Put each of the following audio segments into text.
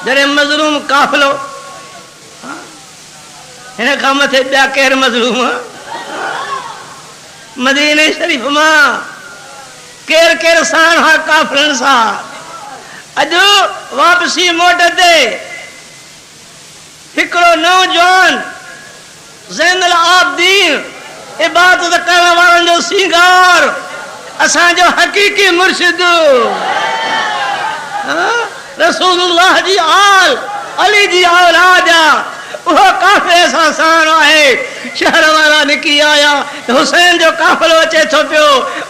जरे मजलूम काफिलो हिन खां मथे ॿिया केर मजलूम मदीने शरीफ मां केर केर साण हा काफिलनि सां अॼु वापसी मोट ते हिकिड़ो नौजवान ज़ैनुल आबिदीन इबादत करण वारनि जो सिंगार असांजो हकीकी मुर्शिद रसूलुल्लाह जी आल अली जी औलाद वो काफिले सां साण आहे शहर वारा निकिरी आया हुसैन जो काफिलो अचे थो पियो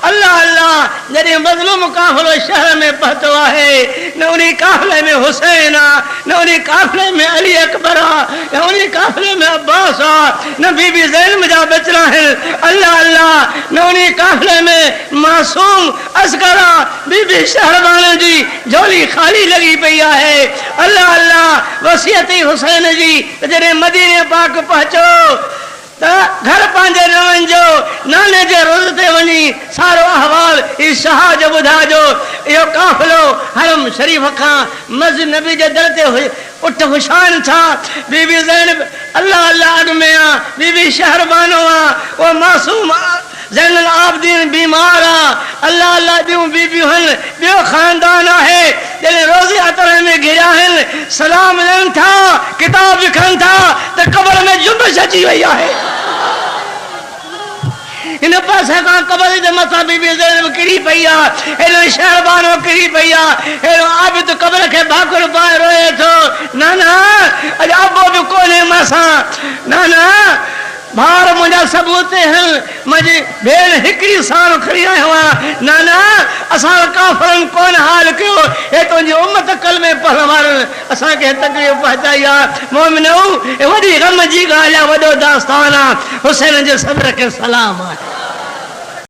अल्लाह अल्लाह जॾहिं मज़लूम काफिलो शहर में पहुतो आहे न उन काफिले में हुसैन आहे न उन काफिले में अली अकबर आहे न उन काफिले में अब्बास आहे न बीबी ज़ैनब जा बचड़ा आहिनि अल्लाह अल्लाह न उन काफिले में मासूम असगर आहे बीबी शहरबान जी झोली खाली लगी पई आहे अल्लाह अल्लाह वसियत हुसैन जी मदीने पाक पहुचो त घर पांजे रहण जो नाने जे रोज़ ते वञी सारो अहवाल इस शाह जो ॿुधाइजो इहो काफ़िलो हरम शरीफ खां मस्जिद नबी जे दर ते उठ हुशान था बीबी ज़ैनब अल्लाह अल्लाह अॻ में आहे बीबी शहरबानो आहे वो मासूम ज़ैनुल आबिदीन बीमार आहे अल्लाह अल्लाह ॿियूं बीबियूं आहिनि ॿियो ख़ानदान आहे जॾहिं रोज़े अतर में घिरिया आहिनि सलाम ॾियनि था किताब लिखनि था त क़बर में जुंबश अची वई आहे इन पासे खां क़बर जे मथां बीबी ज़ैनब किरी पई आहे हेॾो शहरबानो किरी पई आहे हेॾो आबिद क़बर खे भाकुर पाए रोए थो नाना अॼु अबो बि कोन्हे मासां नाना भार मुंहिंजा सबूत आहिनि मुंहिंजी भेण हिकिड़ी साण खणी आयो आहे नाना असां काफ़िरनि कोन हाल कयो हे तुंहिंजी उम्मत कल में पढ़ण वारनि असांखे तकलीफ़ पहुचाई आहे मोमिनो वॾी ग़म जी ॻाल्हि आहे वॾो दास्तान आहे हुसैन जे सब्र खे सलाम आहे